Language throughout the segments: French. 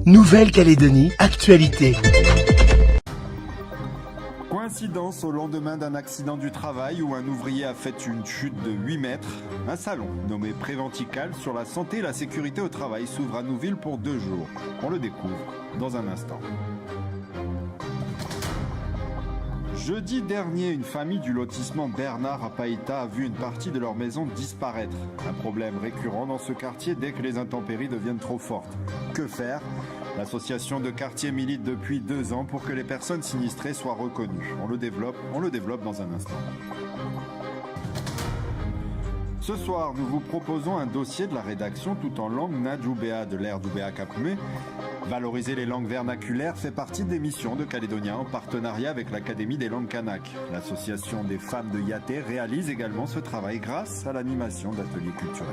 Nouvelle-Calédonie, actualité. Coïncidence au lendemain d'un accident du travail où un ouvrier a fait une chute de 8 mètres. Un salon nommé Préventical sur la santé et la sécurité au travail s'ouvre à Nouville pour 2 jours. On le découvre dans un instant. Jeudi dernier, une famille du lotissement Bernard à Païta a vu une partie de leur maison disparaître. Un problème récurrent dans ce quartier dès que les intempéries deviennent trop fortes. Que faire ? L'association de quartier milite depuis 2 ans pour que les personnes sinistrées soient reconnues. On le développe dans un instant. Ce soir, nous vous proposons un dossier de la rédaction tout en langue Nadjoubéa de l'ère d'Oubéa Kapmé. Valoriser les langues vernaculaires fait partie des missions de Calédonia en partenariat avec l'Académie des langues kanak. L'association des femmes de Yaté réalise également ce travail grâce à l'animation d'ateliers culturels.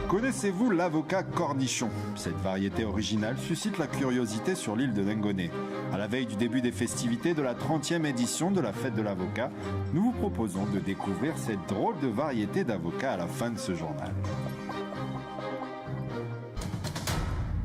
Connaissez-vous l'avocat cornichon ? Cette variété originale suscite la curiosité sur l'île de Lingoné. À la veille du début des festivités de la 30e édition de la fête de l'avocat, nous vous proposons de découvrir cette drôle de variété d'avocat à la fin de ce journal.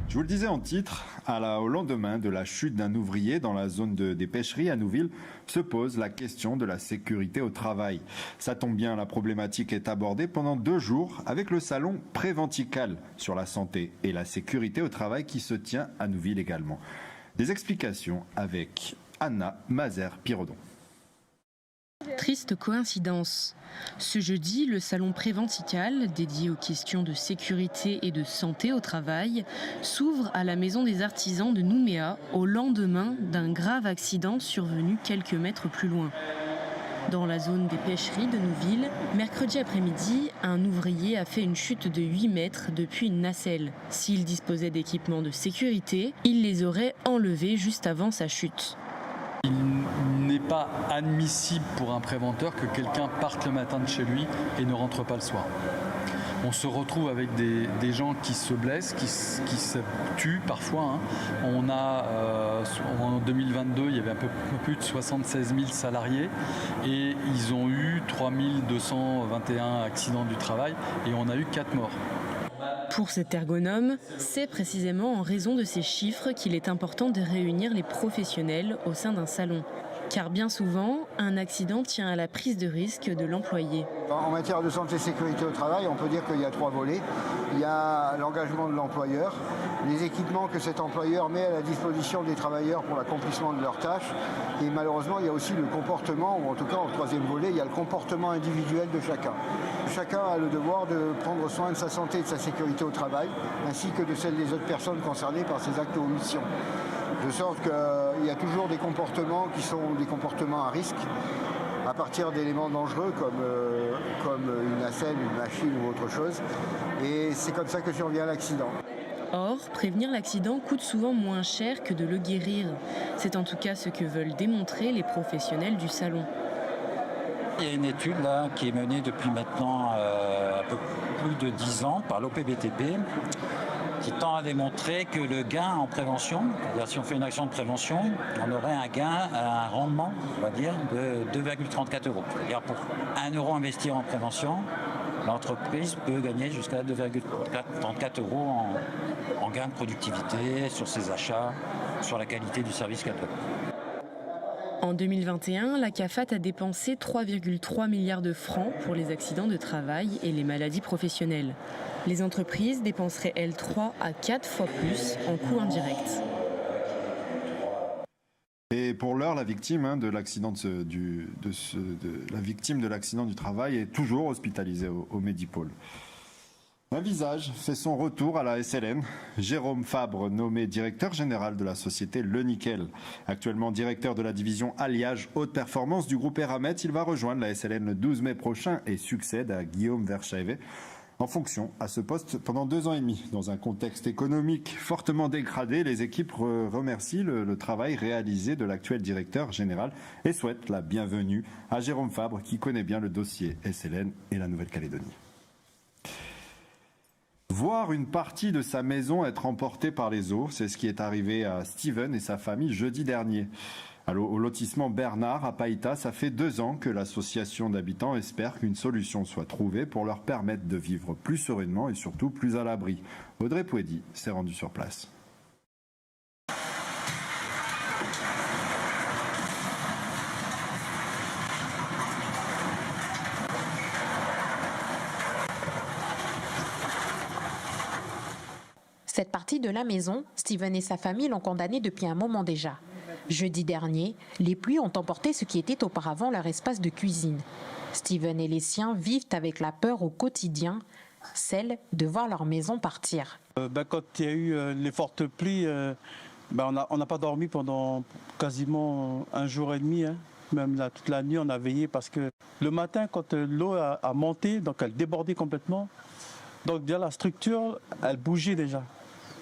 Je vous le disais en titre, au lendemain de la chute d'un ouvrier dans la zone des pêcheries à Nouville, se pose la question de la sécurité au travail. Ça tombe bien, la problématique est abordée pendant 2 jours avec le salon Préventical sur la santé et la sécurité au travail qui se tient à Nouville également. Des explications avec Anna Mazer-Pirodon. Triste coïncidence. Ce jeudi, le salon Préventical, dédié aux questions de sécurité et de santé au travail, s'ouvre à la Maison des Artisans de Nouméa au lendemain d'un grave accident survenu quelques mètres plus loin. Dans la zone des pêcheries de Nouville, mercredi après-midi, un ouvrier a fait une chute de 8 mètres depuis une nacelle. S'il disposait d'équipements de sécurité, il les aurait enlevés juste avant sa chute. Il n'est pas admissible pour un préventeur que quelqu'un parte le matin de chez lui et ne rentre pas le soir. On se retrouve avec des gens qui se blessent, qui se tuent parfois. On a, en 2022, il y avait un peu plus de 76 000 salariés et ils ont eu 3 221 accidents du travail et on a eu 4 morts. Pour cet ergonome, c'est précisément en raison de ces chiffres qu'il est important de réunir les professionnels au sein d'un salon. Car bien souvent, un accident tient à la prise de risque de l'employé. En matière de santé et sécurité au travail, on peut dire qu'il y a 3 volets. Il y a l'engagement de l'employeur, les équipements que cet employeur met à la disposition des travailleurs pour l'accomplissement de leurs tâches. Et malheureusement, il y a aussi le comportement, ou en tout cas en 3e volet, il y a le comportement individuel de chacun. Chacun a le devoir de prendre soin de sa santé et de sa sécurité au travail, ainsi que de celle des autres personnes concernées par ces actes ou omissions. De sorte qu'il y a toujours des comportements qui sont des comportements à risque, à partir d'éléments dangereux comme une nacelle, une machine ou autre chose. Et c'est comme ça que survient l'accident. Or, prévenir l'accident coûte souvent moins cher que de le guérir. C'est en tout cas ce que veulent démontrer les professionnels du salon. Il y a une étude là, qui est menée depuis maintenant un peu plus de 10 ans par l'OPBTP qui tend à démontrer que le gain en prévention, c'est-à-dire si on fait une action de prévention, on aurait un rendement, on va dire, de 2,34 euros. C'est-à-dire pour 1 euro investi en prévention, l'entreprise peut gagner jusqu'à 2,34 euros en gain de productivité sur ses achats, sur la qualité du service qu'elle donne. En 2021, la CAFAT a dépensé 3,3 milliards de francs pour les accidents de travail et les maladies professionnelles. Les entreprises dépenseraient, elles, 3 à 4 fois plus en coûts indirects. Et pour l'heure, la victime de l'accident la victime de l'accident du travail est toujours hospitalisée au Medipôle. Un visage fait son retour à la SLN. Jérôme Fabre, nommé directeur général de la société Le Nickel. Actuellement directeur de la division alliage haute performance du groupe Eramet, il va rejoindre la SLN le 12 mai prochain et succède à Guillaume Verschaeve en fonction à ce poste pendant 2 ans et demi. Dans un contexte économique fortement dégradé, les équipes remercient le travail réalisé de l'actuel directeur général et souhaitent la bienvenue à Jérôme Fabre qui connaît bien le dossier SLN et la Nouvelle-Calédonie. Voir une partie de sa maison être emportée par les eaux, c'est ce qui est arrivé à Steven et sa famille jeudi dernier. Au lotissement Bernard à Païta, ça fait 2 ans que l'association d'habitants espère qu'une solution soit trouvée pour leur permettre de vivre plus sereinement et surtout plus à l'abri. Audrey Pouedi s'est rendue sur place. Cette partie de la maison, Steven et sa famille l'ont condamné depuis un moment déjà. Jeudi dernier, les pluies ont emporté ce qui était auparavant leur espace de cuisine. Steven et les siens vivent avec la peur au quotidien, celle de voir leur maison partir. Quand il y a eu les fortes pluies, on n'a pas dormi pendant quasiment 1 jour et demi. Même toute la nuit, on a veillé parce que le matin, quand l'eau a monté, donc elle débordait complètement, donc déjà la structure, elle bougeait déjà.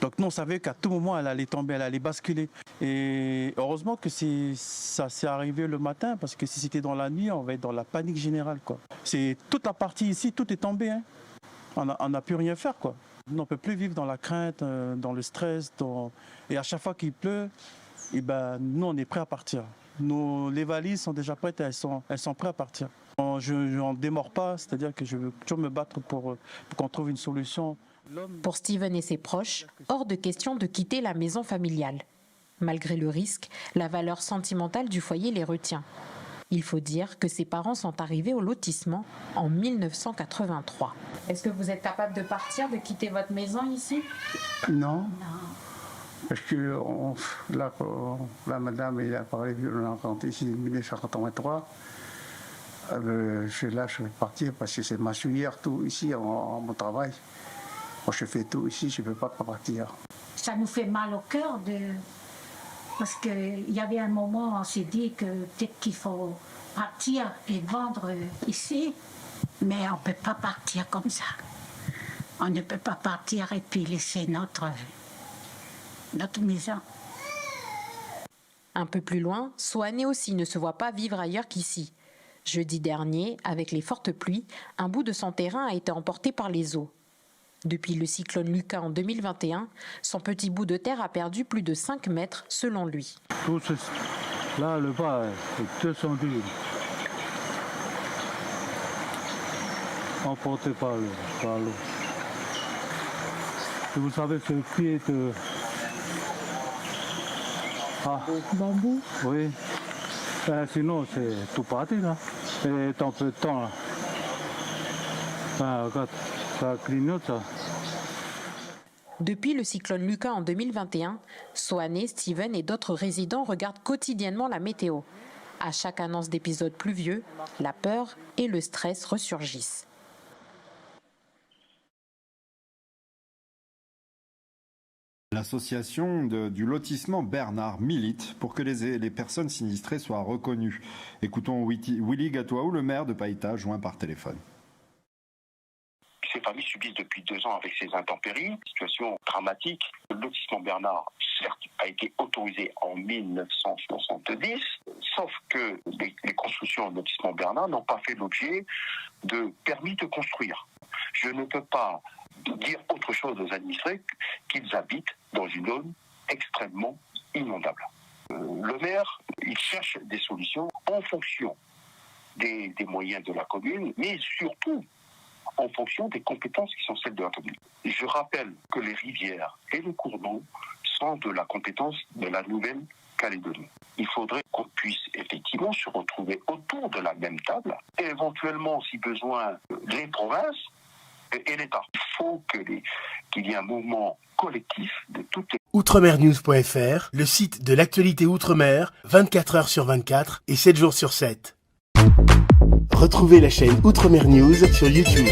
Donc nous, on savait qu'à tout moment, elle allait tomber, elle allait basculer. Et heureusement que ça s'est arrivé le matin, parce que si c'était dans la nuit, on va être dans la panique générale, quoi. C'est toute la partie ici, tout est tombé. On n'a pu rien faire, quoi. Nous, on ne peut plus vivre dans la crainte, dans le stress. Et à chaque fois qu'il pleut, nous, on est prêts à partir. Les valises sont déjà prêtes, elles sont prêtes à partir. Je n'en démords pas, c'est-à-dire que je veux toujours me battre pour qu'on trouve une solution. Pour Steven et ses proches, hors de question de quitter la maison familiale. Malgré le risque, la valeur sentimentale du foyer les retient. Il faut dire que ses parents sont arrivés au lotissement en 1983. Est-ce que vous êtes capable de partir, de quitter votre maison ici? Non. Parce que la madame elle a parlé violent quand ici en 1983. Je lâche partir parce que c'est ma souillère tout ici en mon travail. Moi je fais tout ici, je ne peux pas partir. Ça nous fait mal au cœur parce qu'il y avait un moment où on s'est dit que peut-être qu'il faut partir et vendre ici, mais on ne peut pas partir comme ça. On ne peut pas partir et puis laisser notre maison. Un peu plus loin, Soane aussi ne se voit pas vivre ailleurs qu'ici. Jeudi dernier, avec les fortes pluies, un bout de son terrain a été emporté par les eaux. Depuis le cyclone Lucas en 2021, son petit bout de terre a perdu plus de 5 mètres selon lui. Tout là, le bas, c'est 200 livres. Emporté par l'eau. Et vous savez, ce pied de... Bambou? Oui. Sinon, c'est tout parti, là. Et tant peu de temps, là. Regarde, ça clignote, ça. Depuis le cyclone Lucas en 2021, Soane, Steven et d'autres résidents regardent quotidiennement la météo. À chaque annonce d'épisode pluvieux, la peur et le stress ressurgissent. L'association du lotissement Bernard milite pour que les personnes sinistrées soient reconnues. Écoutons Willy Gatoaou, le maire de Païta, joint par téléphone. Ces familles subissent depuis 2 ans avec ces intempéries, situation dramatique. Le lotissement Bernard, certes, a été autorisé en 1970, sauf que les constructions du lotissement Bernard n'ont pas fait l'objet de permis de construire. Je ne peux pas dire autre chose aux administrés qu'ils habitent dans une zone extrêmement inondable. Le maire, il cherche des solutions en fonction des moyens de la commune, mais surtout en fonction des compétences qui sont celles de la commune. Je rappelle que les rivières et les cours d'eau sont de la compétence de la Nouvelle-Calédonie. Il faudrait qu'on puisse effectivement se retrouver autour de la même table, et éventuellement, si besoin, les provinces et l'État. Il faut qu'il y ait un mouvement collectif de toutes les... Outremernews.fr, le site de l'actualité Outre-mer, 24 heures sur 24 et 7 jours sur 7. Retrouvez la chaîne Outremer News sur YouTube.